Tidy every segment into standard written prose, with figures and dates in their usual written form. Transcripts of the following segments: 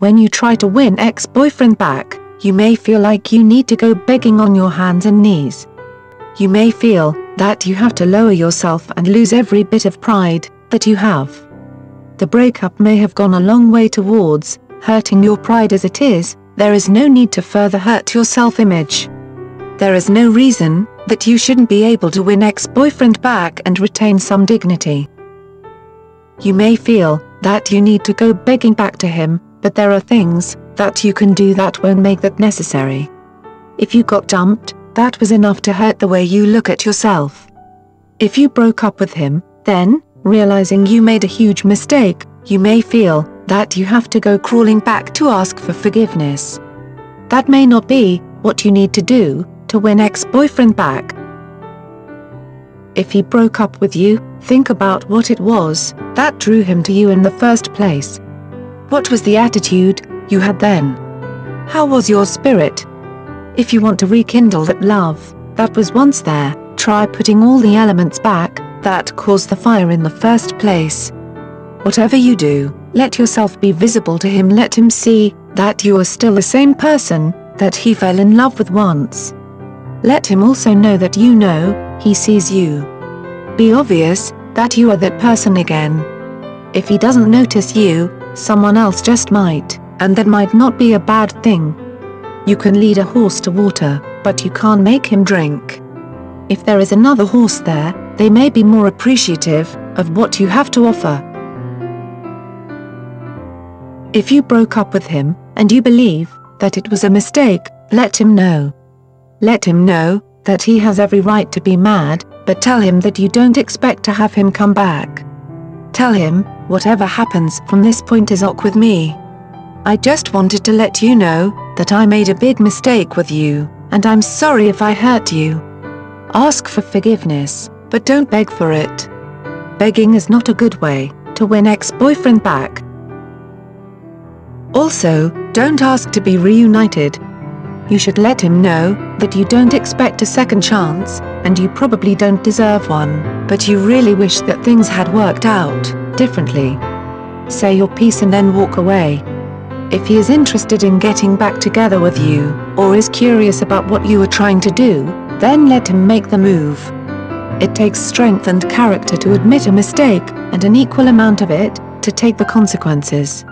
When you try to win ex-boyfriend back, you may feel like you need to go begging on your hands and knees. You may feel that you have to lower yourself and lose every bit of pride that you have. The breakup may have gone a long way towards hurting your pride as it is. There is no need to further hurt your self-image. There is no reason that you shouldn't be able to win ex-boyfriend back and retain some dignity. You may feel that you need to go begging back to him, but there are things that you can do that won't make that necessary. If you got dumped, that was enough to hurt the way you look at yourself. If you broke up with him, then, realizing you made a huge mistake, you may feel that you have to go crawling back to ask for forgiveness. That may not be what you need to do to win ex-boyfriend back. If he broke up with you, think about what it was that drew him to you in the first place. What was the attitude you had then? How was your spirit? If you want to rekindle that love that was once there, try putting all the elements back that caused the fire in the first place. Whatever you do, let yourself be visible to him. Let him see that you are still the same person that he fell in love with once. Let him also know that you know he sees you. Be obvious that you are that person again. If he doesn't notice you, someone else just might, and that might not be a bad thing. You can lead a horse to water, but you can't make him drink. If there is another horse there, they may be more appreciative of what you have to offer. If you broke up with him, and you believe that it was a mistake, let him know. Let him know that he has every right to be mad, but tell him that you don't expect to have him come back. Tell him, whatever happens from this point is ok with me. I just wanted to let you know that I made a big mistake with you, and I'm sorry if I hurt you. Ask for forgiveness, but don't beg for it. Begging is not a good way to win ex-boyfriend back. Also, don't ask to be reunited. You should let him know that you don't expect a second chance, and you probably don't deserve one, but you really wish that things had worked out differently. Say your piece and then walk away. If he is interested in getting back together with you, or is curious about what you are trying to do, then let him make the move. It takes strength and character to admit a mistake, and an equal amount of it to take the consequences.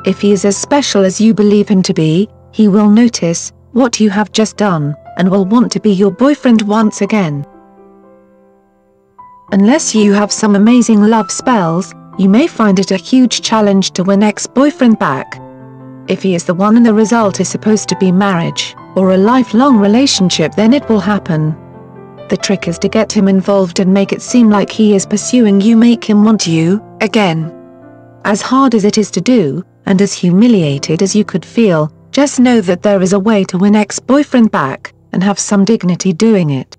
If he is as special as you believe him to be, he will notice what you have just done, and will want to be your boyfriend once again. Unless you have some amazing love spells, you may find it a huge challenge to win ex-boyfriend back. If he is the one and the result is supposed to be marriage, or a lifelong relationship, then it will happen. The trick is to get him involved and make it seem like he is pursuing you. Make him want you again. As hard as it is to do, and as humiliated as you could feel, just know that there is a way to win ex-boyfriend back, and have some dignity doing it.